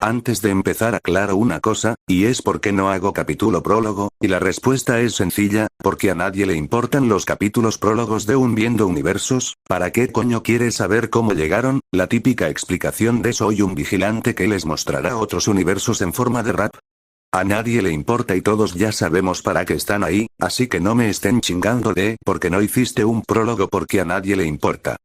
Antes de empezar aclaro una cosa, y es por qué no hago capítulo prólogo, y la respuesta es sencilla, porque a nadie le importan los capítulos prólogos de un Viendo Universos. ¿Para qué coño quieres saber cómo llegaron? La típica explicación de soy un vigilante que les mostrará otros universos en forma de rap. A nadie le importa y todos ya sabemos para qué están ahí, así que no me estén chingando de porque no hiciste un prólogo porque a nadie le importa.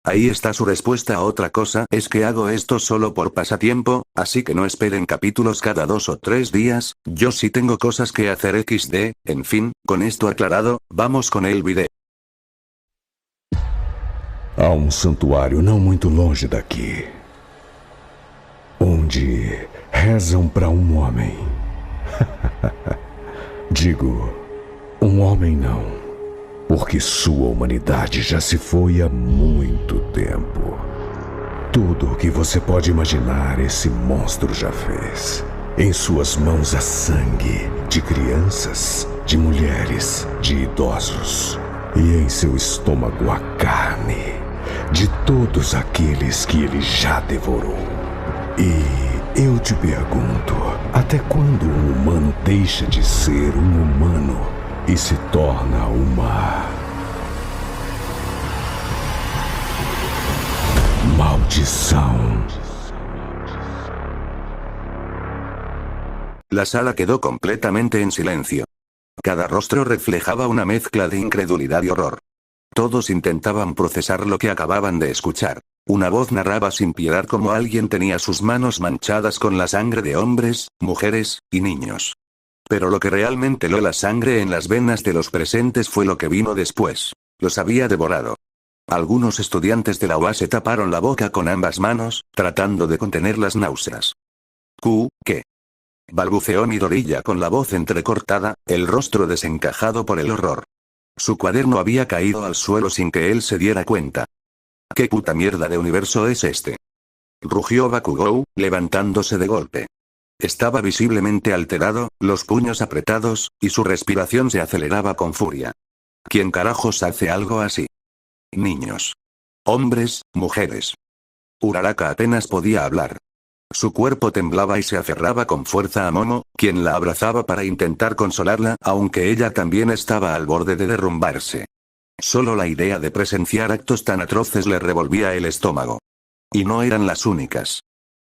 Ahí está su respuesta. A otra cosa es que hago esto solo por pasatiempo, así que no esperen capítulos cada 2 o 3 días, yo sí tengo cosas que hacer XD, en fin, con esto aclarado, vamos con el video. Há santuário não muito longe daqui, onde rezam para homem. Digo, homem não. Porque sua humanidade já se foi há muito tempo. Tudo o que você pode imaginar esse monstro já fez. Em suas mãos há sangue de crianças, de mulheres, de idosos. E em seu estômago há carne de todos aqueles que ele já devorou. E eu te pergunto, até quando um humano deixa de ser um humano e se torna uma maldição? La sala quedó completamente en silencio. Cada rostro reflejaba una mezcla de incredulidad y horror. Todos intentaban procesar lo que acababan de escuchar. Una voz narraba sin piedad cómo alguien tenía sus manos manchadas con la sangre de hombres, mujeres y niños. Pero lo que realmente heló la sangre en las venas de los presentes fue lo que vino después. Los había devorado. Algunos estudiantes de la UA se taparon la boca con ambas manos, tratando de contener las náuseas. ¿Qué? Balbuceó Midorilla con la voz entrecortada, el rostro desencajado por el horror. Su cuaderno había caído al suelo sin que él se diera cuenta. ¿Qué puta mierda de universo es este? Rugió Bakugou, levantándose de golpe. Estaba visiblemente alterado, los puños apretados, y su respiración se aceleraba con furia. ¿Quién carajos hace algo así? Niños. Hombres, mujeres. Uraraka apenas podía hablar. Su cuerpo temblaba y se aferraba con fuerza a Momo, quien la abrazaba para intentar consolarla, aunque ella también estaba al borde de derrumbarse. Solo la idea de presenciar actos tan atroces le revolvía el estómago. Y no eran las únicas.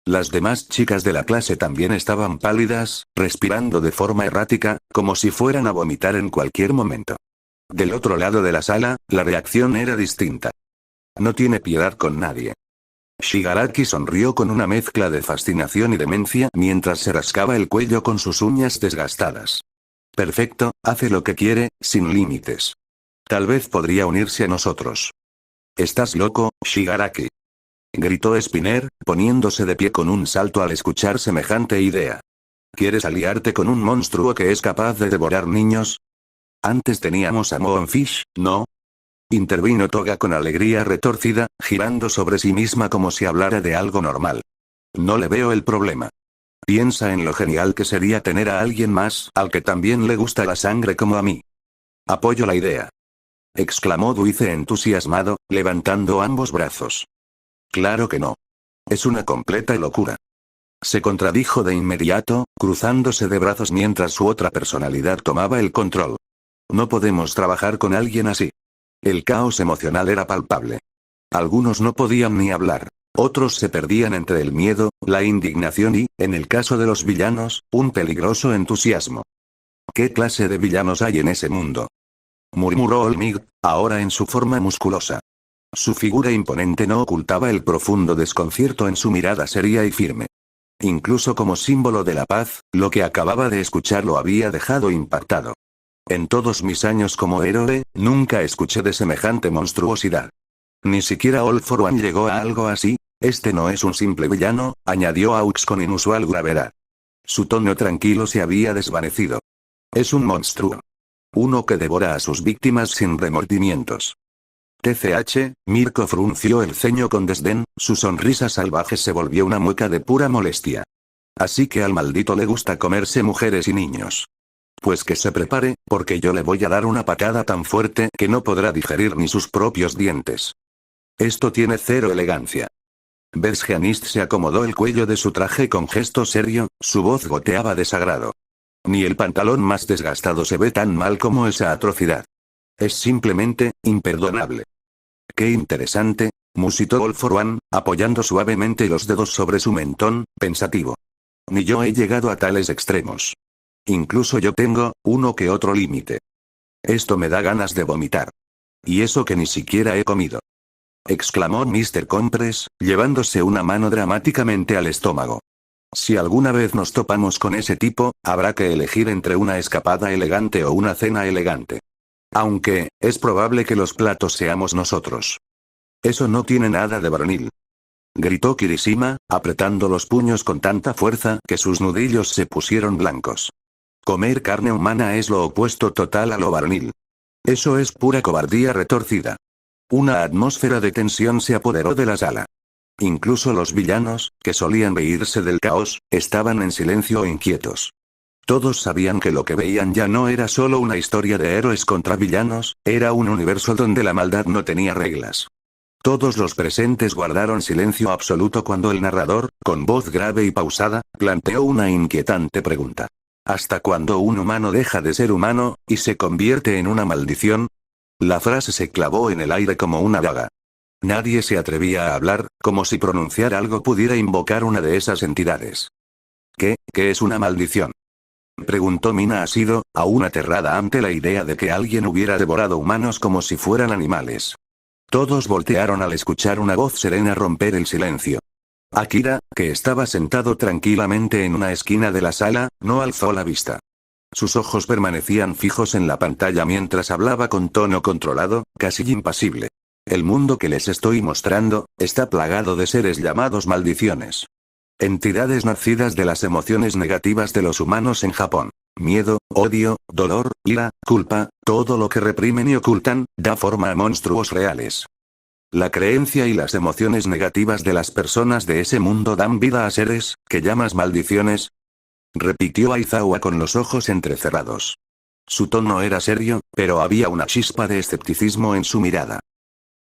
Las demás chicas de la clase también estaban pálidas, respirando de forma errática, como si fueran a vomitar en cualquier momento. Del otro lado de la sala, la reacción era distinta. No tiene piedad con nadie. Shigaraki sonrió con una mezcla de fascinación y demencia mientras se rascaba el cuello con sus uñas desgastadas. Perfecto, hace lo que quiere, sin límites. Tal vez podría unirse a nosotros. ¿Estás loco, Shigaraki?, gritó Spinner, poniéndose de pie con un salto al escuchar semejante idea. ¿Quieres aliarte con un monstruo que es capaz de devorar niños? Antes teníamos a Moonfish, ¿no? Intervino Toga con alegría retorcida, girando sobre sí misma como si hablara de algo normal. No le veo el problema. Piensa en lo genial que sería tener a alguien más al que también le gusta la sangre como a mí. Apoyo la idea. Exclamó Dulce entusiasmado, levantando ambos brazos. Claro que no. Es una completa locura. Se contradijo de inmediato, cruzándose de brazos mientras su otra personalidad tomaba el control. No podemos trabajar con alguien así. El caos emocional era palpable. Algunos no podían ni hablar. Otros se perdían entre el miedo, la indignación y, en el caso de los villanos, un peligroso entusiasmo. ¿Qué clase de villanos hay en ese mundo?, murmuró Olmig, ahora en su forma musculosa. Su figura imponente no ocultaba el profundo desconcierto en su mirada seria y firme. Incluso como símbolo de la paz, lo que acababa de escuchar lo había dejado impactado. En todos mis años como héroe, nunca escuché de semejante monstruosidad. Ni siquiera All for One llegó a algo así. Este no es un simple villano, añadió Aux con inusual gravedad. Su tono tranquilo se había desvanecido. Es un monstruo. Uno que devora a sus víctimas sin remordimientos. TCH, Mirko frunció el ceño con desdén, su sonrisa salvaje se volvió una mueca de pura molestia. Así que al maldito le gusta comerse mujeres y niños. Pues que se prepare, porque yo le voy a dar una patada tan fuerte que no podrá digerir ni sus propios dientes. Esto tiene cero elegancia. Bergianist se acomodó el cuello de su traje con gesto serio, su voz goteaba de sagrado. Ni el pantalón más desgastado se ve tan mal como esa atrocidad. Es simplemente, imperdonable. Qué interesante, musitó All for One, apoyando suavemente los dedos sobre su mentón, pensativo. Ni yo he llegado a tales extremos. Incluso yo tengo, uno que otro límite. Esto me da ganas de vomitar. Y eso que ni siquiera he comido. Exclamó Mr. Compress, llevándose una mano dramáticamente al estómago. Si alguna vez nos topamos con ese tipo, habrá que elegir entre una escapada elegante o una cena elegante. Aunque, es probable que los platos seamos nosotros. Eso no tiene nada de varonil. Gritó Kirishima, apretando los puños con tanta fuerza que sus nudillos se pusieron blancos. Comer carne humana es lo opuesto total a lo varonil. Eso es pura cobardía retorcida. Una atmósfera de tensión se apoderó de la sala. Incluso los villanos, que solían reírse del caos, estaban en silencio o inquietos. Todos sabían que lo que veían ya no era solo una historia de héroes contra villanos, era un universo donde la maldad no tenía reglas. Todos los presentes guardaron silencio absoluto cuando el narrador, con voz grave y pausada, planteó una inquietante pregunta. ¿Hasta cuándo un humano deja de ser humano, y se convierte en una maldición? La frase se clavó en el aire como una daga. Nadie se atrevía a hablar, como si pronunciar algo pudiera invocar una de esas entidades. ¿Qué es una maldición? Preguntó Mina Asido, aún aterrada ante la idea de que alguien hubiera devorado humanos como si fueran animales. Todos voltearon al escuchar una voz serena romper el silencio. Akira, que estaba sentado tranquilamente en una esquina de la sala, no alzó la vista. Sus ojos permanecían fijos en la pantalla mientras hablaba con tono controlado, casi impasible. El mundo que les estoy mostrando, está plagado de seres llamados maldiciones. Entidades nacidas de las emociones negativas de los humanos en Japón. Miedo, odio, dolor, ira, culpa, todo lo que reprimen y ocultan, da forma a monstruos reales. La creencia y las emociones negativas de las personas de ese mundo dan vida a seres, que llamas maldiciones. Repitió Aizawa con los ojos entrecerrados. Su tono era serio, pero había una chispa de escepticismo en su mirada.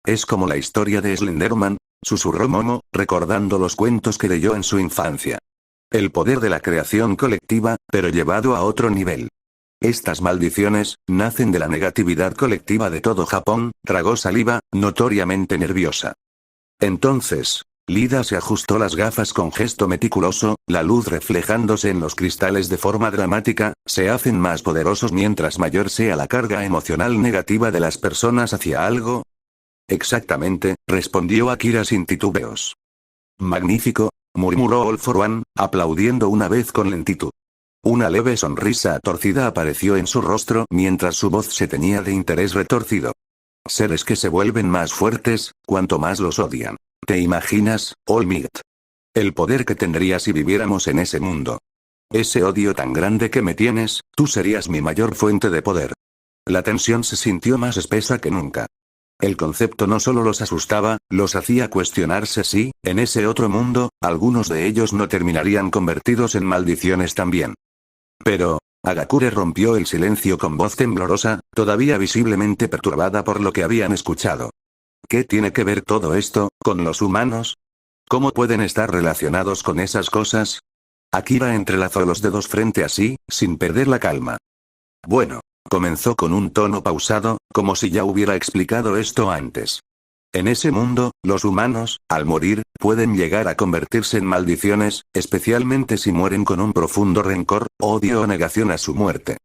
Es como la historia de Slenderman, susurró Momo, recordando los cuentos que leyó en su infancia. El poder de la creación colectiva, pero llevado a otro nivel. Estas maldiciones, nacen de la negatividad colectiva de todo Japón, tragó saliva, notoriamente nerviosa. Entonces, Lida se ajustó las gafas con gesto meticuloso, la luz reflejándose en los cristales de forma dramática, se hacen más poderosos mientras mayor sea la carga emocional negativa de las personas hacia algo. Exactamente, respondió Akira sin titubeos. Magnífico, murmuró All for One, aplaudiendo una vez con lentitud. Una leve sonrisa torcida apareció en su rostro mientras su voz se teñía de interés retorcido. Seres que se vuelven más fuertes, cuanto más los odian. ¿Te imaginas, All Might? El poder que tendría si viviéramos en ese mundo. Ese odio tan grande que me tienes, tú serías mi mayor fuente de poder. La tensión se sintió más espesa que nunca. El concepto no solo los asustaba, los hacía cuestionarse si, en ese otro mundo, algunos de ellos no terminarían convertidos en maldiciones también. Pero, Hagakure rompió el silencio con voz temblorosa, todavía visiblemente perturbada por lo que habían escuchado. ¿Qué tiene que ver todo esto, con los humanos? ¿Cómo pueden estar relacionados con esas cosas? Akira entrelazó los dedos frente a sí, sin perder la calma. Bueno, comenzó con un tono pausado, como si ya hubiera explicado esto antes. En ese mundo, los humanos, al morir, pueden llegar a convertirse en maldiciones, especialmente si mueren con un profundo rencor, odio o negación a su muerte.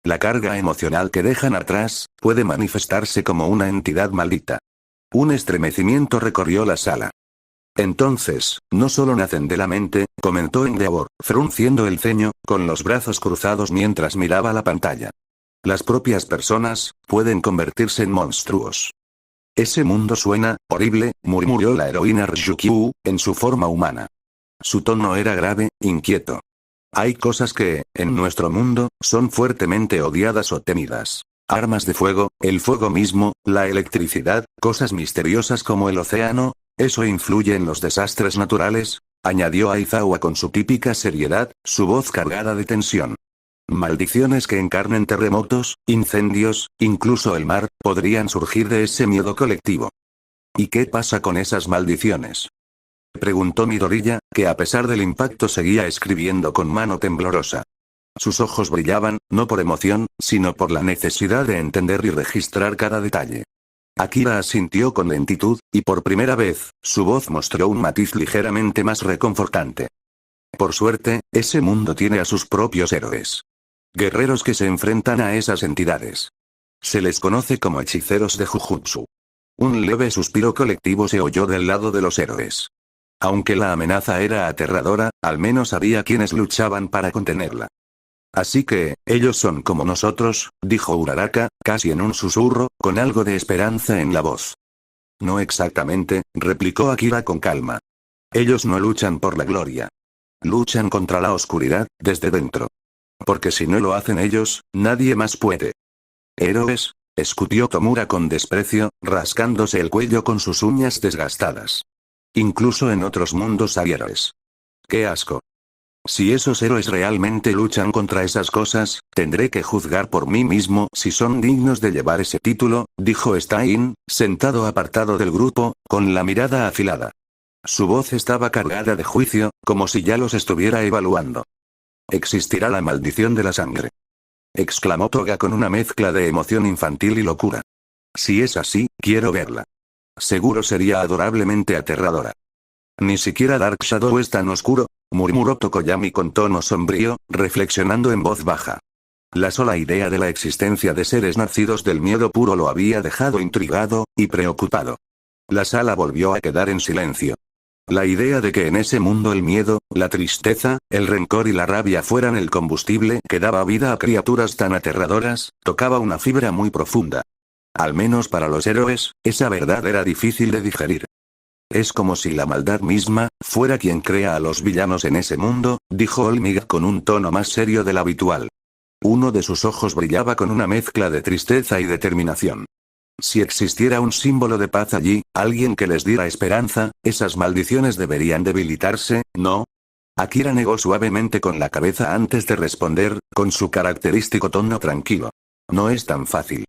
La carga emocional que dejan atrás, puede manifestarse como una entidad maldita. Un estremecimiento recorrió la sala. Entonces, no solo nacen de la mente, comentó Endeavor, frunciendo el ceño, con los brazos cruzados mientras miraba la pantalla. Las propias personas, pueden convertirse en monstruos. Ese mundo suena horrible, murmuró la heroína Ryukyu, en su forma humana. Su tono era grave, inquieto. Hay cosas que, en nuestro mundo, son fuertemente odiadas o temidas. Armas de fuego, el fuego mismo, la electricidad, cosas misteriosas como el océano, ¿eso influye en los desastres naturales?, añadió Aizawa con su típica seriedad, su voz cargada de tensión. Maldiciones que encarnen terremotos, incendios, incluso el mar, podrían surgir de ese miedo colectivo. ¿Y qué pasa con esas maldiciones? Preguntó Midoriya, que a pesar del impacto seguía escribiendo con mano temblorosa. Sus ojos brillaban, no por emoción, sino por la necesidad de entender y registrar cada detalle. Akira asintió con lentitud, y por primera vez, su voz mostró un matiz ligeramente más reconfortante. Por suerte, ese mundo tiene a sus propios héroes. Guerreros que se enfrentan a esas entidades. Se les conoce como hechiceros de Jujutsu. Un leve suspiro colectivo se oyó del lado de los héroes. Aunque la amenaza era aterradora, al menos había quienes luchaban para contenerla. Así que, ellos son como nosotros, dijo Uraraka, casi en un susurro, con algo de esperanza en la voz. No exactamente, replicó Akira con calma. Ellos no luchan por la gloria. Luchan contra la oscuridad, desde dentro. Porque si no lo hacen ellos, nadie más puede. ¿Héroes? Escupió Tomura con desprecio, rascándose el cuello con sus uñas desgastadas. Incluso en otros mundos hay héroes. ¡Qué asco! Si esos héroes realmente luchan contra esas cosas, tendré que juzgar por mí mismo si son dignos de llevar ese título, dijo Stein, sentado apartado del grupo, con la mirada afilada. Su voz estaba cargada de juicio, como si ya los estuviera evaluando. «Existirá la maldición de la sangre», exclamó Toga con una mezcla de emoción infantil y locura. Si es así, quiero verla. Seguro sería adorablemente aterradora. Ni siquiera Dark Shadow es tan oscuro, murmuró Tokoyami con tono sombrío, reflexionando en voz baja. La sola idea de la existencia de seres nacidos del miedo puro lo había dejado intrigado y preocupado. La sala volvió a quedar en silencio. La idea de que en ese mundo el miedo, la tristeza, el rencor y la rabia fueran el combustible que daba vida a criaturas tan aterradoras, tocaba una fibra muy profunda. Al menos para los héroes, esa verdad era difícil de digerir. Es como si la maldad misma, fuera quien crea a los villanos en ese mundo, dijo Olmiga con un tono más serio del habitual. Uno de sus ojos brillaba con una mezcla de tristeza y determinación. Si existiera un símbolo de paz allí, alguien que les diera esperanza, esas maldiciones deberían debilitarse, ¿no? Akira negó suavemente con la cabeza antes de responder, con su característico tono tranquilo. No es tan fácil.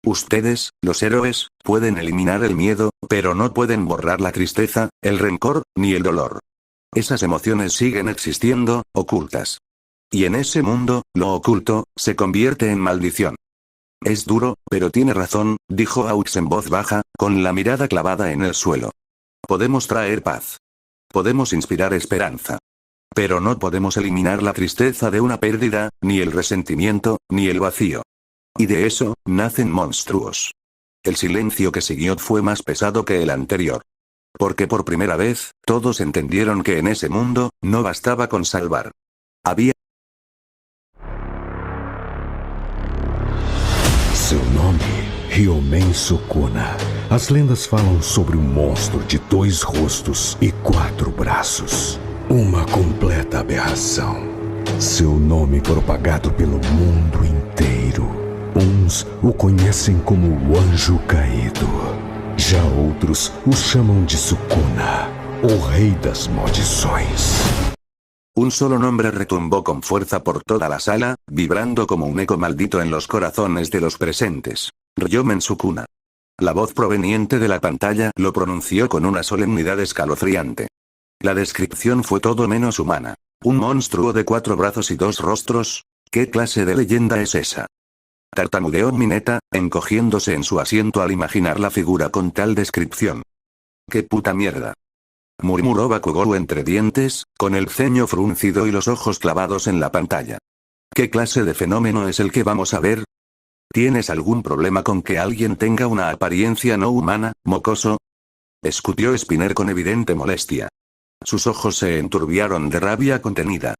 Ustedes, los héroes, pueden eliminar el miedo, pero no pueden borrar la tristeza, el rencor, ni el dolor. Esas emociones siguen existiendo, ocultas. Y en ese mundo, lo oculto, se convierte en maldición. Es duro, pero tiene razón, dijo Aux en voz baja, con la mirada clavada en el suelo. Podemos traer paz. Podemos inspirar esperanza. Pero no podemos eliminar la tristeza de una pérdida, ni el resentimiento, ni el vacío. Y de eso, nacen monstruos. El silencio que siguió fue más pesado que el anterior. Porque por primera vez, todos entendieron que en ese mundo, no bastaba con salvar. Había Seu nome, Ryomen Sukuna. As lendas falam sobre um monstro de 2 rostos e 4 braços. Uma completa aberração. Seu nome propagado pelo mundo inteiro. Uns o conhecem como o Anjo Caído. Já outros o chamam de Sukuna, o Rei das Maldições. Un solo nombre retumbó con fuerza por toda la sala, vibrando como un eco maldito en los corazones de los presentes. Ryomen Sukuna. La voz proveniente de la pantalla lo pronunció con una solemnidad escalofriante. La descripción fue todo menos humana. Un monstruo de 4 brazos y 2 rostros. ¿Qué clase de leyenda es esa? Tartamudeó Mineta, encogiéndose en su asiento al imaginar la figura con tal descripción. ¡Qué puta mierda!, murmuró Bakugou entre dientes, con el ceño fruncido y los ojos clavados en la pantalla. ¿Qué clase de fenómeno es el que vamos a ver? ¿Tienes algún problema con que alguien tenga una apariencia no humana, mocoso? Escutió Spinner con evidente molestia. Sus ojos se enturbiaron de rabia contenida.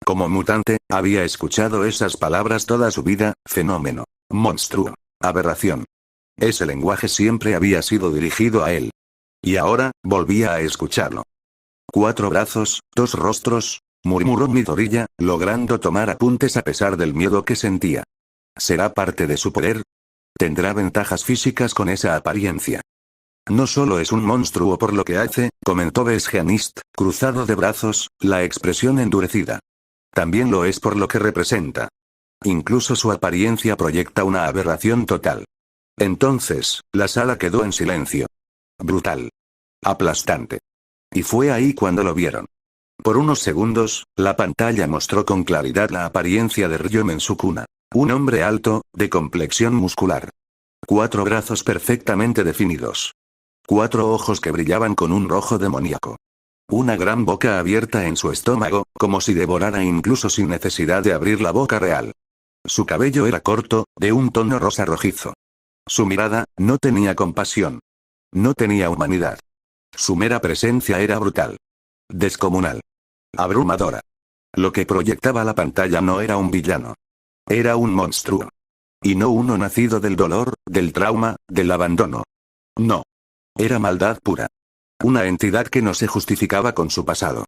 Como mutante, había escuchado esas palabras toda su vida: fenómeno, monstruo, aberración. Ese lenguaje siempre había sido dirigido a él. Y ahora, volvía a escucharlo. 4 brazos, 2 rostros, murmuró Midoriya, logrando tomar apuntes a pesar del miedo que sentía. ¿Será parte de su poder? ¿Tendrá ventajas físicas con esa apariencia? No solo es un monstruo por lo que hace, comentó Besgeanist, cruzado de brazos, la expresión endurecida. También lo es por lo que representa. Incluso su apariencia proyecta una aberración total. Entonces, la sala quedó en silencio. Brutal. Aplastante. Y fue ahí cuando lo vieron. Por unos segundos, la pantalla mostró con claridad la apariencia de Ryomen Sukuna. Un hombre alto, de complexión muscular. 4 brazos perfectamente definidos. 4 ojos que brillaban con un rojo demoníaco. Una gran boca abierta en su estómago, como si devorara incluso sin necesidad de abrir la boca real. Su cabello era corto, de un tono rosa rojizo. Su mirada, no tenía compasión. No tenía humanidad. Su mera presencia era brutal. Descomunal. Abrumadora. Lo que proyectaba la pantalla no era un villano. Era un monstruo. Y no uno nacido del dolor, del trauma, del abandono. No. Era maldad pura. Una entidad que no se justificaba con su pasado.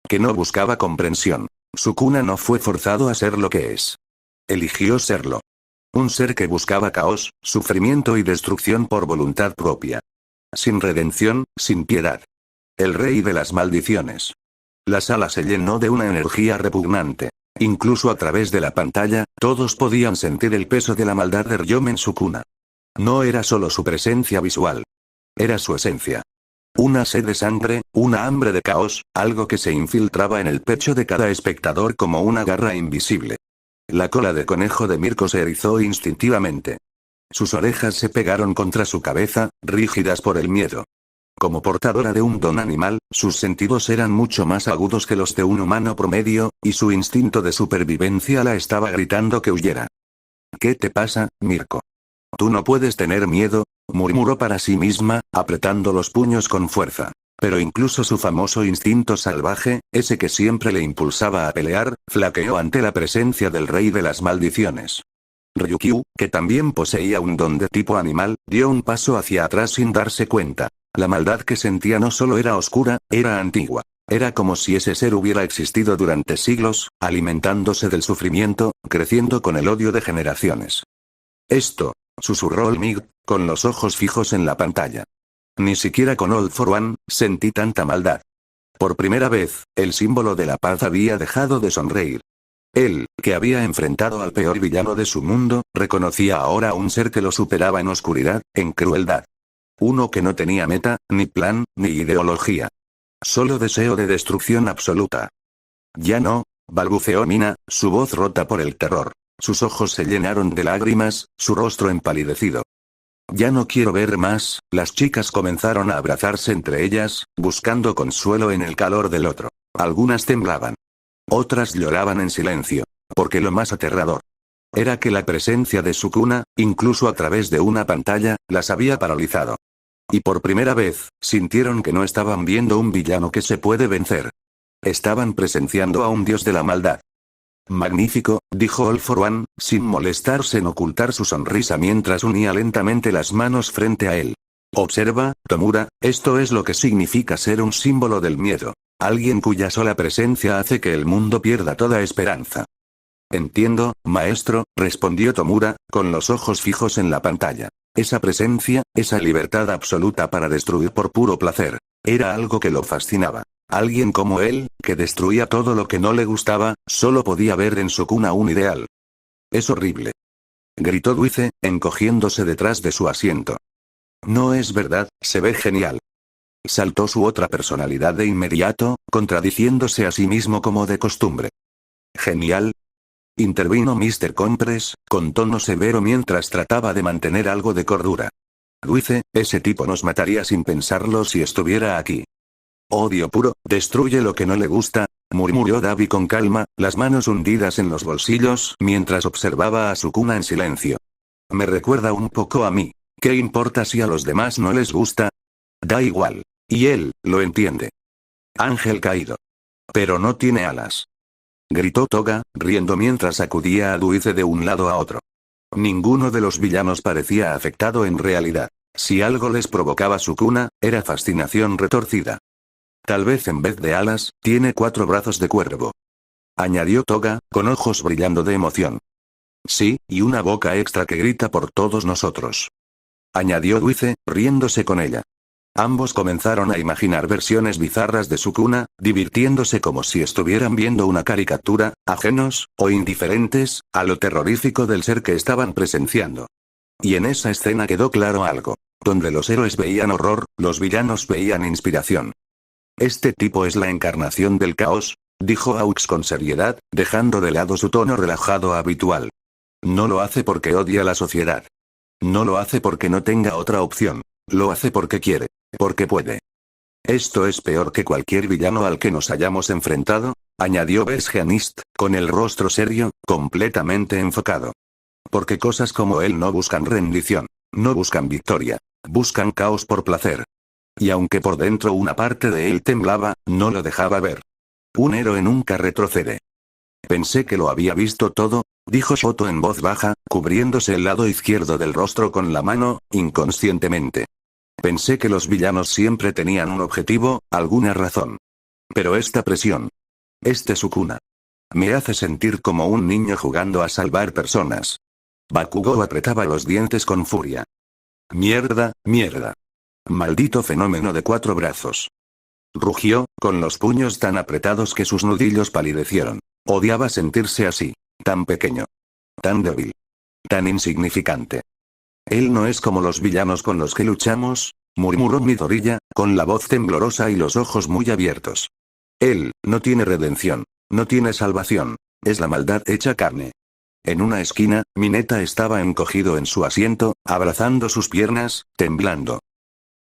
Que no buscaba comprensión. Sukuna no fue forzado a ser lo que es. Eligió serlo. Un ser que buscaba caos, sufrimiento y destrucción por voluntad propia. Sin redención, sin piedad. El rey de las maldiciones. La sala se llenó de una energía repugnante. Incluso a través de la pantalla, todos podían sentir el peso de la maldad de Ryomen Sukuna. No era solo su presencia visual. Era su esencia. Una sed de sangre, una hambre de caos, algo que se infiltraba en el pecho de cada espectador como una garra invisible. La cola de conejo de Mirko se erizó instintivamente. Sus orejas se pegaron contra su cabeza, rígidas por el miedo. Como portadora de un don animal, sus sentidos eran mucho más agudos que los de un humano promedio, y su instinto de supervivencia la estaba gritando que huyera. ¿Qué te pasa, Mirko? Tú no puedes tener miedo, murmuró para sí misma, apretando los puños con fuerza. Pero incluso su famoso instinto salvaje, ese que siempre le impulsaba a pelear, flaqueó ante la presencia del rey de las maldiciones. Ryukyu, que también poseía un don de tipo animal, dio un paso hacia atrás sin darse cuenta. La maldad que sentía no solo era oscura, era antigua. Era como si ese ser hubiera existido durante siglos, alimentándose del sufrimiento, creciendo con el odio de generaciones. Esto, susurró Olmig, con los ojos fijos en la pantalla. Ni siquiera con All for One, sentí tanta maldad. Por primera vez, el símbolo de la paz había dejado de sonreír. Él, que había enfrentado al peor villano de su mundo, reconocía ahora a un ser que lo superaba en oscuridad, en crueldad. Uno que no tenía meta, ni plan, ni ideología. Solo deseo de destrucción absoluta. Ya no, balbuceó Mina, su voz rota por el terror. Sus ojos se llenaron de lágrimas, su rostro empalidecido. Ya no quiero ver más. Las chicas comenzaron a abrazarse entre ellas, buscando consuelo en el calor del otro. Algunas temblaban. Otras lloraban en silencio. Porque lo más aterrador era que la presencia de Sukuna, incluso a través de una pantalla, las había paralizado. Y por primera vez, sintieron que no estaban viendo un villano que se puede vencer. Estaban presenciando a un dios de la maldad. Magnífico, dijo All for One, sin molestarse en ocultar su sonrisa mientras unía lentamente las manos frente a él. Observa, Tomura, esto es lo que significa ser un símbolo del miedo. Alguien cuya sola presencia hace que el mundo pierda toda esperanza. Entiendo, maestro, respondió Tomura, con los ojos fijos en la pantalla. Esa presencia, esa libertad absoluta para destruir por puro placer. Era algo que lo fascinaba. Alguien como él, que destruía todo lo que no le gustaba, solo podía ver en Sukuna un ideal. Es horrible. Gritó Duice, encogiéndose detrás de su asiento. No es verdad, se ve genial. Saltó su otra personalidad de inmediato, contradiciéndose a sí mismo como de costumbre. ¿Genial? Intervino Mr. Compress, con tono severo mientras trataba de mantener algo de cordura. Duice, ese tipo nos mataría sin pensarlo si estuviera aquí. Odio puro, destruye lo que no le gusta, murmuró Davi con calma, las manos hundidas en los bolsillos mientras observaba a Sukuna en silencio. Me recuerda un poco a mí. ¿Qué importa si a los demás no les gusta? Da igual. Y él, lo entiende. Ángel caído. Pero no tiene alas. Gritó Toga, riendo mientras sacudía a Duice de un lado a otro. Ninguno de los villanos parecía afectado en realidad. Si algo les provocaba Sukuna, era fascinación retorcida. Tal vez en vez de alas, tiene 4 brazos de cuervo. Añadió Toga, con ojos brillando de emoción. Sí, y una boca extra que grita por todos nosotros. Añadió Duice, riéndose con ella. Ambos comenzaron a imaginar versiones bizarras de Sukuna, divirtiéndose como si estuvieran viendo una caricatura, ajenos, o indiferentes, a lo terrorífico del ser que estaban presenciando. Y en esa escena quedó claro algo. Donde los héroes veían horror, los villanos veían inspiración. Este tipo es la encarnación del caos, dijo Aux con seriedad, dejando de lado su tono relajado habitual. No lo hace porque odia a la sociedad. No lo hace porque no tenga otra opción. Lo hace porque quiere. Porque puede. Esto es peor que cualquier villano al que nos hayamos enfrentado, añadió Besjanist, con el rostro serio, completamente enfocado. Porque cosas como él no buscan rendición. No buscan victoria. Buscan caos por placer. Y aunque por dentro una parte de él temblaba, no lo dejaba ver. Un héroe nunca retrocede. Pensé que lo había visto todo, dijo Shoto en voz baja, cubriéndose el lado izquierdo del rostro con la mano, inconscientemente. Pensé que los villanos siempre tenían un objetivo, alguna razón. Pero esta presión. Sukuna. Me hace sentir como un niño jugando a salvar personas. Bakugou apretaba los dientes con furia. Mierda, mierda. Maldito fenómeno de 4 brazos. Rugió, con los puños tan apretados que sus nudillos palidecieron. Odiaba sentirse así. Tan pequeño. Tan débil. Tan insignificante. Él no es como los villanos con los que luchamos, murmuró Midoriya, con la voz temblorosa y los ojos muy abiertos. Él, no tiene redención. No tiene salvación. Es la maldad hecha carne. En una esquina, Mineta estaba encogido en su asiento, abrazando sus piernas, temblando.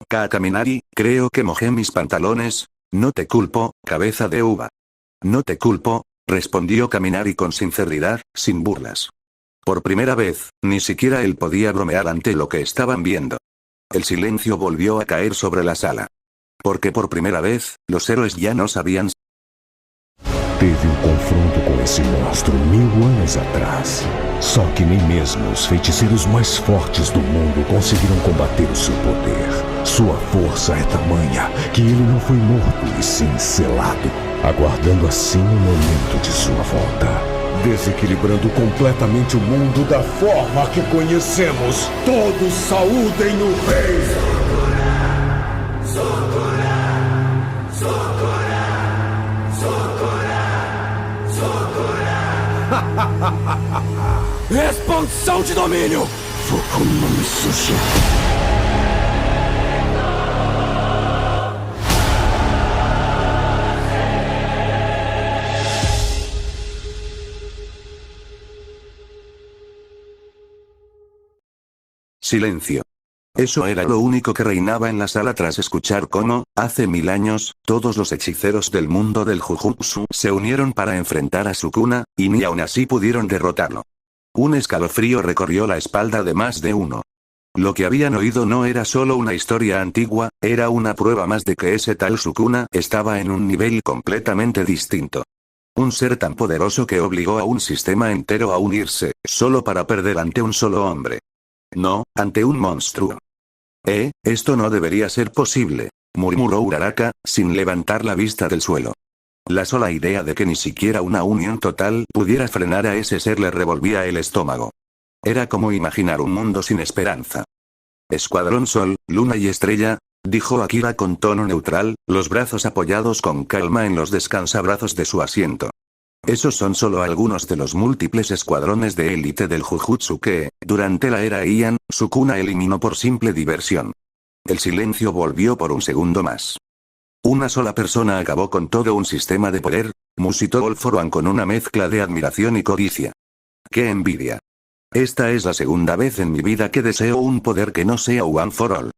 Kaminari, creo que mojé mis pantalones. No te culpo, cabeza de uva. No te culpo, respondió Kaminari con sinceridad, sin burlas. Por primera vez, ni siquiera él podía bromear ante lo que estaban viendo. El silencio volvió a caer sobre la sala. Porque por primera vez, los héroes ya no sabían. Teve confronto com esse monstro 1000 anos atrás. Só que nem mesmo os feiticeiros mais fortes do mundo conseguiram combater o seu poder. Sua força é tamanha que ele não foi morto e sim selado, aguardando assim o momento de sua volta. Desequilibrando completamente o mundo da forma que conhecemos. Todos saúdem o rei! Expansão de domínio! Fukuma Sushi. Silencio. Eso era lo único que reinaba en la sala tras escuchar cómo, hace 1000 años, todos los hechiceros del mundo del Jujutsu se unieron para enfrentar a Sukuna, y ni aun así pudieron derrotarlo. Un escalofrío recorrió la espalda de más de uno. Lo que habían oído no era solo una historia antigua, era una prueba más de que ese tal Sukuna estaba en un nivel completamente distinto. Un ser tan poderoso que obligó a un sistema entero a unirse, solo para perder ante un solo hombre. No, ante un monstruo. Esto no debería ser posible, murmuró Uraraka, sin levantar la vista del suelo. La sola idea de que ni siquiera una unión total pudiera frenar a ese ser le revolvía el estómago. Era como imaginar un mundo sin esperanza. Escuadrón Sol, Luna y Estrella, dijo Akira con tono neutral, los brazos apoyados con calma en los descansabrazos de su asiento. Esos son solo algunos de los múltiples escuadrones de élite del Jujutsu que, durante la era Heian, Sukuna eliminó por simple diversión. El silencio volvió por un segundo más. Una sola persona acabó con todo un sistema de poder, musitó All For One con una mezcla de admiración y codicia. ¡Qué envidia! Esta es la segunda vez en mi vida que deseo un poder que no sea One for All.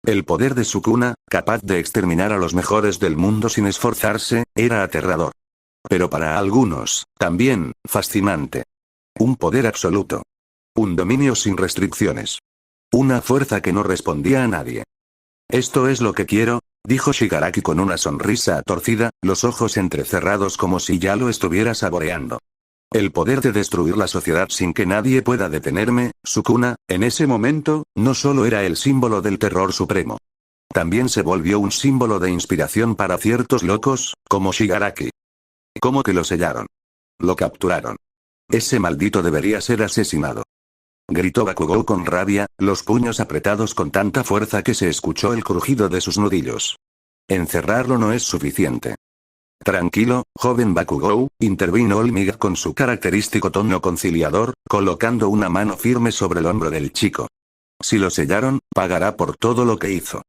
El poder de Sukuna, capaz de exterminar a los mejores del mundo sin esforzarse, era aterrador. Pero para algunos, también, fascinante. Un poder absoluto. Un dominio sin restricciones. Una fuerza que no respondía a nadie. Esto es lo que quiero, dijo Shigaraki con una sonrisa torcida, los ojos entrecerrados como si ya lo estuviera saboreando. El poder de destruir la sociedad sin que nadie pueda detenerme, Sukuna, en ese momento, no solo era el símbolo del terror supremo. También se volvió un símbolo de inspiración para ciertos locos, como Shigaraki. ¿Cómo que lo sellaron? Lo capturaron. Ese maldito debería ser asesinado. Gritó Bakugou con rabia, los puños apretados con tanta fuerza que se escuchó el crujido de sus nudillos. Encerrarlo no es suficiente. Tranquilo, joven Bakugou, intervino Olmiga con su característico tono conciliador, colocando una mano firme sobre el hombro del chico. Si lo sellaron, pagará por todo lo que hizo.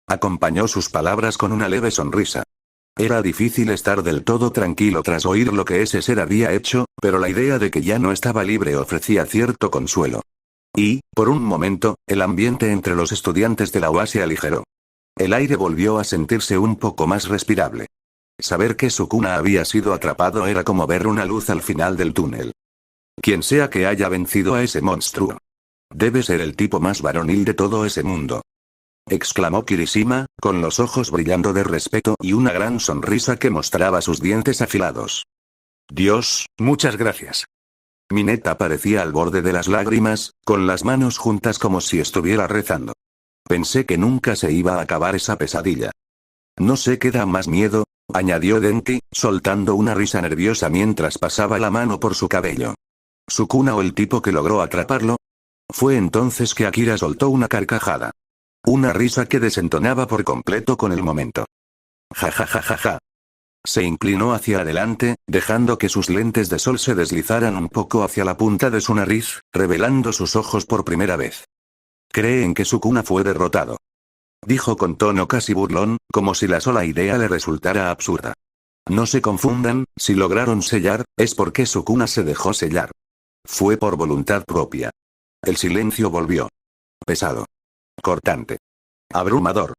Acompañó sus palabras con una leve sonrisa. Era difícil estar del todo tranquilo tras oír lo que ese ser había hecho, pero la idea de que ya no estaba libre ofrecía cierto consuelo. Y, por un momento, el ambiente entre los estudiantes de la UA se aligeró. El aire volvió a sentirse un poco más respirable. Saber que Sukuna había sido atrapado era como ver una luz al final del túnel. Quien sea que haya vencido a ese monstruo. Debe ser el tipo más varonil de todo ese mundo. Exclamó Kirishima, con los ojos brillando de respeto y una gran sonrisa que mostraba sus dientes afilados. Dios, muchas gracias. Mineta parecía al borde de las lágrimas, con las manos juntas como si estuviera rezando. Pensé que nunca se iba a acabar esa pesadilla. No sé qué da más miedo, añadió Denki, soltando una risa nerviosa mientras pasaba la mano por su cabello. ¿Sukuna o el tipo que logró atraparlo? Fue entonces que Akira soltó una carcajada. Una risa que desentonaba por completo con el momento. Ja ja ja ja ja. Se inclinó hacia adelante, dejando que sus lentes de sol se deslizaran un poco hacia la punta de su nariz, revelando sus ojos por primera vez. ¿Creen que Sukuna fue derrotado?, dijo con tono casi burlón, como si la sola idea le resultara absurda. No se confundan, si lograron sellar, es porque Sukuna se dejó sellar. Fue por voluntad propia. El silencio volvió. Pesado. Cortante. Abrumador.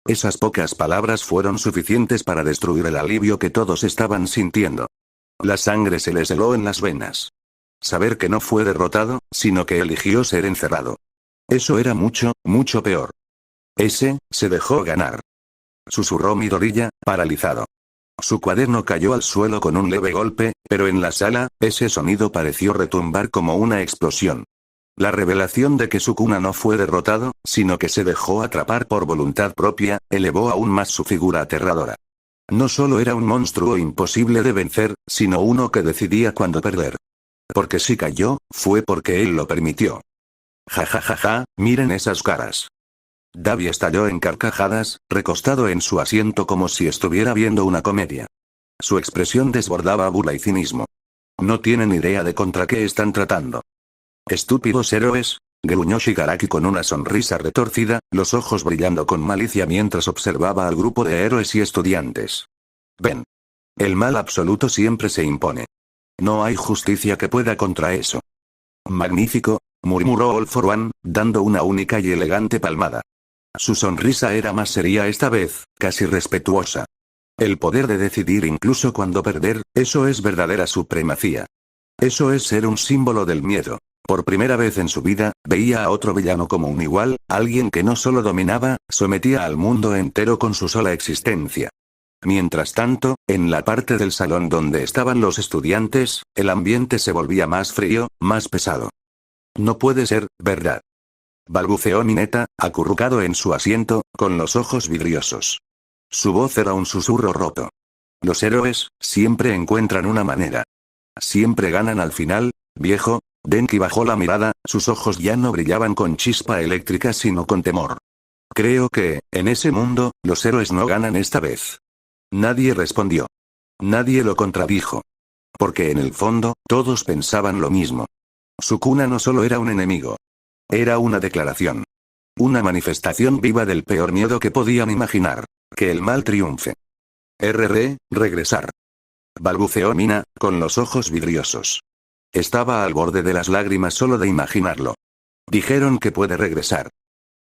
Esas pocas palabras fueron suficientes para destruir el alivio que todos estaban sintiendo. La sangre se les heló en las venas. Saber que no fue derrotado, sino que eligió ser encerrado. Eso era mucho, mucho peor. Se dejó ganar. Susurró Midoriya, paralizado. Su cuaderno cayó al suelo con un leve golpe, pero en la sala, ese sonido pareció retumbar como una explosión. La revelación de que Sukuna no fue derrotado, sino que se dejó atrapar por voluntad propia, elevó aún más su figura aterradora. No solo era un monstruo imposible de vencer, sino uno que decidía cuándo perder. Porque si cayó, fue porque él lo permitió. Ja ja ja ja, miren esas caras. Davi estalló en carcajadas, recostado en su asiento como si estuviera viendo una comedia. Su expresión desbordaba burla y cinismo. No tienen idea de contra qué están tratando. Estúpidos héroes, gruñó Shigaraki con una sonrisa retorcida, los ojos brillando con malicia mientras observaba al grupo de héroes y estudiantes. Ven. El mal absoluto siempre se impone. No hay justicia que pueda contra eso. Magnífico, murmuró All for One, dando una única y elegante palmada. Su sonrisa era más seria esta vez, casi respetuosa. El poder de decidir incluso cuando perder, eso es verdadera supremacía. Eso es ser un símbolo del miedo. Por primera vez en su vida, veía a otro villano como un igual, alguien que no solo dominaba, sometía al mundo entero con su sola existencia. Mientras tanto, en la parte del salón donde estaban los estudiantes, el ambiente se volvía más frío, más pesado. No puede ser, ¿verdad?, balbuceó Mineta, acurrucado en su asiento, con los ojos vidriosos. Su voz era un susurro roto. Los héroes, siempre encuentran una manera. Siempre ganan al final, viejo. Denki bajó la mirada, sus ojos ya no brillaban con chispa eléctrica sino con temor. Creo que, en ese mundo, los héroes no ganan esta vez. Nadie respondió. Nadie lo contradijo. Porque en el fondo, todos pensaban lo mismo. Sukuna no solo era un enemigo. Era una declaración. Una manifestación viva del peor miedo que podían imaginar. Que el mal triunfe. Regresar. Balbuceó Mina, con los ojos vidriosos. Estaba al borde de las lágrimas solo de imaginarlo. Dijeron que puede regresar.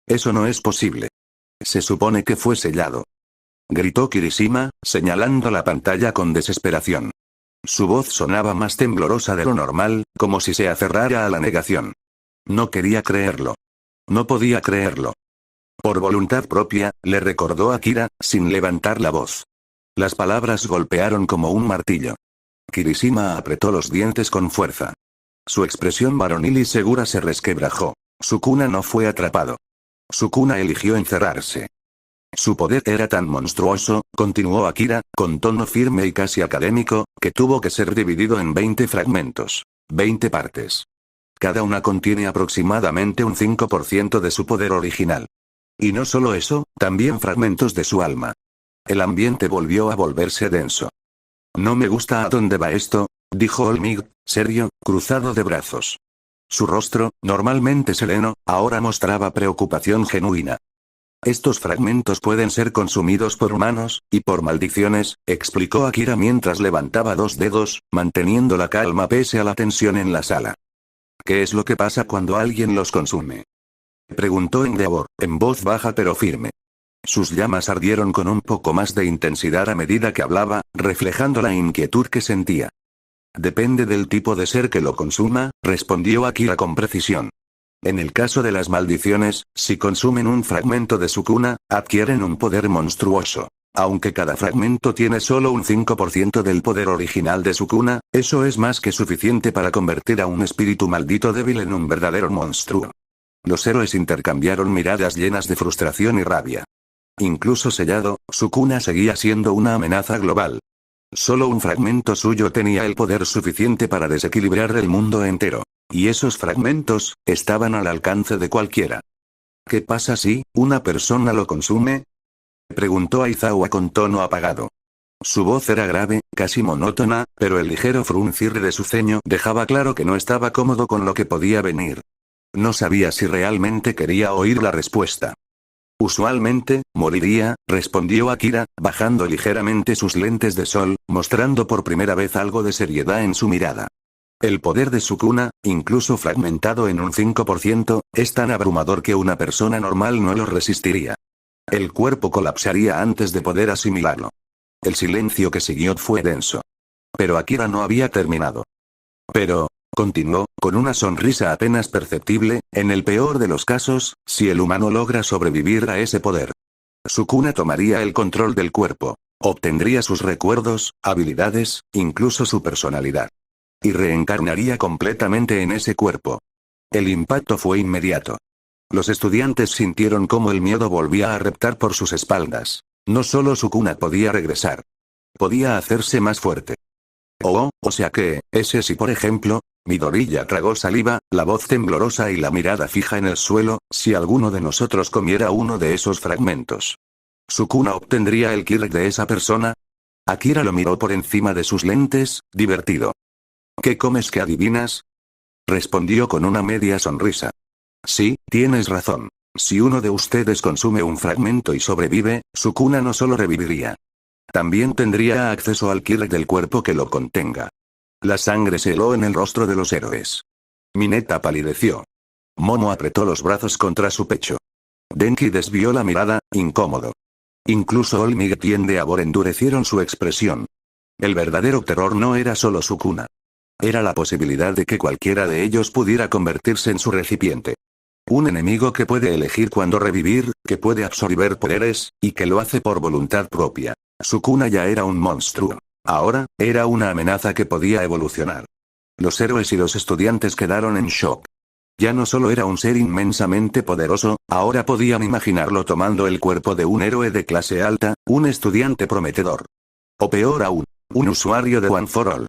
Eso no es posible. Se supone que fue sellado. Gritó Kirishima, señalando la pantalla con desesperación. Su voz sonaba más temblorosa de lo normal, como si se aferrara a la negación. No quería creerlo. No podía creerlo. Por voluntad propia, le recordó Akira, sin levantar la voz. Las palabras golpearon como un martillo. Kirishima apretó los dientes con fuerza. Su expresión varonil y segura se resquebrajó. Sukuna no fue atrapado. Sukuna eligió encerrarse. Su poder era tan monstruoso, continuó Akira, con tono firme y casi académico, que tuvo que ser dividido en 20 fragmentos. 20 partes. Cada una contiene aproximadamente un 5% de su poder original. Y no solo eso, también fragmentos de su alma. El ambiente volvió a volverse denso. No me gusta a dónde va esto, dijo Olmig, serio, cruzado de brazos. Su rostro, normalmente sereno, ahora mostraba preocupación genuina. Estos fragmentos pueden ser consumidos por humanos, y por maldiciones, explicó Akira mientras levantaba 2 dedos, manteniendo la calma pese a la tensión en la sala. ¿Qué es lo que pasa cuando alguien los consume?, preguntó Endeavor, en voz baja pero firme. Sus llamas ardieron con un poco más de intensidad a medida que hablaba, reflejando la inquietud que sentía. Depende del tipo de ser que lo consuma, respondió Akira con precisión. En el caso de las maldiciones, si consumen un fragmento de Sukuna, adquieren un poder monstruoso. Aunque cada fragmento tiene solo un 5% del poder original de Sukuna, eso es más que suficiente para convertir a un espíritu maldito débil en un verdadero monstruo. Los héroes intercambiaron miradas llenas de frustración y rabia. Incluso sellado, Sukuna seguía siendo una amenaza global. Solo un fragmento suyo tenía el poder suficiente para desequilibrar el mundo entero. Y esos fragmentos, estaban al alcance de cualquiera. ¿Qué pasa si una persona lo consume?, preguntó Aizawa con tono apagado. Su voz era grave, casi monótona, pero el ligero fruncir de su ceño dejaba claro que no estaba cómodo con lo que podía venir. No sabía si realmente quería oír la respuesta. Usualmente, moriría, respondió Akira, bajando ligeramente sus lentes de sol, mostrando por primera vez algo de seriedad en su mirada. El poder de Sukuna, incluso fragmentado en un 5%, es tan abrumador que una persona normal no lo resistiría. El cuerpo colapsaría antes de poder asimilarlo. El silencio que siguió fue denso. Pero Akira no había terminado. Pero, continuó, con una sonrisa apenas perceptible, en el peor de los casos, si el humano logra sobrevivir a ese poder, Sukuna tomaría el control del cuerpo. Obtendría sus recuerdos, habilidades, incluso su personalidad. Y reencarnaría completamente en ese cuerpo. El impacto fue inmediato. Los estudiantes sintieron cómo el miedo volvía a reptar por sus espaldas. No solo Sukuna podía regresar. Podía hacerse más fuerte. O sea que, ese sí por ejemplo, Midoriya tragó saliva, la voz temblorosa y la mirada fija en el suelo, si alguno de nosotros comiera uno de esos fragmentos. ¿Sukuna obtendría el ki de esa persona? Akira lo miró por encima de sus lentes, divertido. ¿Qué comes que adivinas?, respondió con una media sonrisa. Sí, tienes razón. Si uno de ustedes consume un fragmento y sobrevive, Sukuna no solo reviviría. También tendría acceso al ki del cuerpo que lo contenga. La sangre se heló en el rostro de los héroes. Mineta palideció. Momo apretó los brazos contra su pecho. Denki desvió la mirada, incómodo. Incluso Olmig y Endeavor endurecieron su expresión. El verdadero terror no era solo Sukuna. Era la posibilidad de que cualquiera de ellos pudiera convertirse en su recipiente. Un enemigo que puede elegir cuándo revivir, que puede absorber poderes, y que lo hace por voluntad propia. Sukuna ya era un monstruo. Ahora, era una amenaza que podía evolucionar. Los héroes y los estudiantes quedaron en shock. Ya no solo era un ser inmensamente poderoso, ahora podían imaginarlo tomando el cuerpo de un héroe de clase alta, un estudiante prometedor. O peor aún, un usuario de One for All.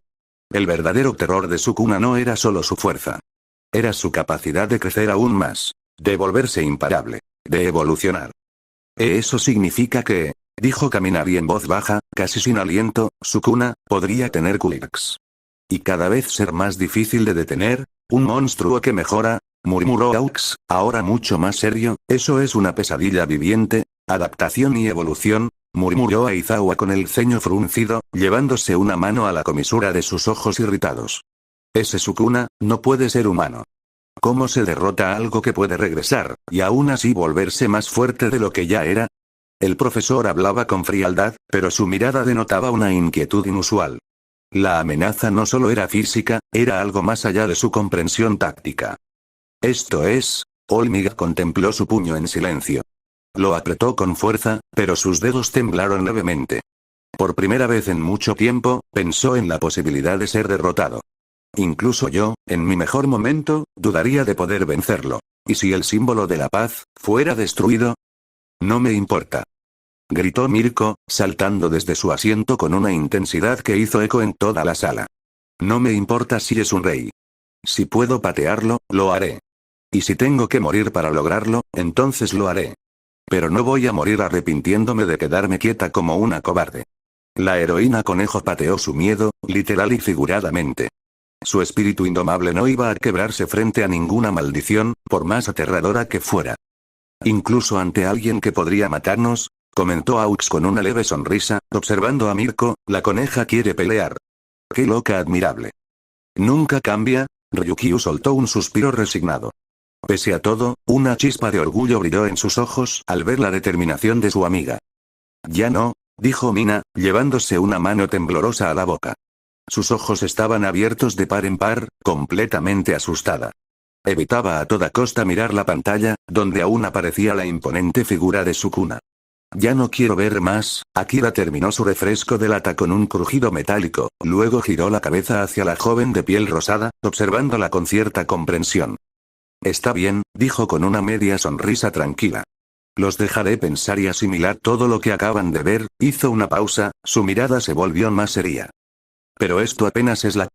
El verdadero terror de Sukuna no era solo su fuerza. Era su capacidad de crecer aún más. De volverse imparable. De evolucionar. Eso significa que, dijo Kaminari en voz baja, casi sin aliento, Sukuna podría tener quirks. Y cada vez ser más difícil de detener, un monstruo que mejora, murmuró Aux, ahora mucho más serio, eso es una pesadilla viviente, adaptación y evolución, murmuró Aizawa con el ceño fruncido, llevándose una mano a la comisura de sus ojos irritados. Ese Sukuna, no puede ser humano. ¿Cómo se derrota a algo que puede regresar, y aún así volverse más fuerte de lo que ya era? El profesor hablaba con frialdad, pero su mirada denotaba una inquietud inusual. La amenaza no solo era física, era algo más allá de su comprensión táctica. Esto es, Olmig contempló su puño en silencio. Lo apretó con fuerza, pero sus dedos temblaron levemente. Por primera vez en mucho tiempo, pensó en la posibilidad de ser derrotado. Incluso yo, en mi mejor momento, dudaría de poder vencerlo. ¿Y si el símbolo de la paz fuera destruido? No me importa. Gritó Mirko, saltando desde su asiento con una intensidad que hizo eco en toda la sala. No me importa si es un rey. Si puedo patearlo, lo haré. Y si tengo que morir para lograrlo, entonces lo haré. Pero no voy a morir arrepintiéndome de quedarme quieta como una cobarde. La heroína conejo pateó su miedo, literal y figuradamente. Su espíritu indomable no iba a quebrarse frente a ninguna maldición, por más aterradora que fuera. Incluso ante alguien que podría matarnos, comentó Aux con una leve sonrisa, observando a Mirko, la coneja quiere pelear. ¡Qué loca admirable! Nunca cambia, Ryukyu soltó un suspiro resignado. Pese a todo, una chispa de orgullo brilló en sus ojos al ver la determinación de su amiga. Ya no, dijo Mina, llevándose una mano temblorosa a la boca. Sus ojos estaban abiertos de par en par, completamente asustada. Evitaba a toda costa mirar la pantalla, donde aún aparecía la imponente figura de Sukuna. Ya no quiero ver más. Akira terminó su refresco de lata con un crujido metálico, luego giró la cabeza hacia la joven de piel rosada, observándola con cierta comprensión. Está bien, dijo con una media sonrisa tranquila. Los dejaré pensar y asimilar todo lo que acaban de ver. Hizo una pausa, su mirada se volvió más seria. Pero esto apenas es la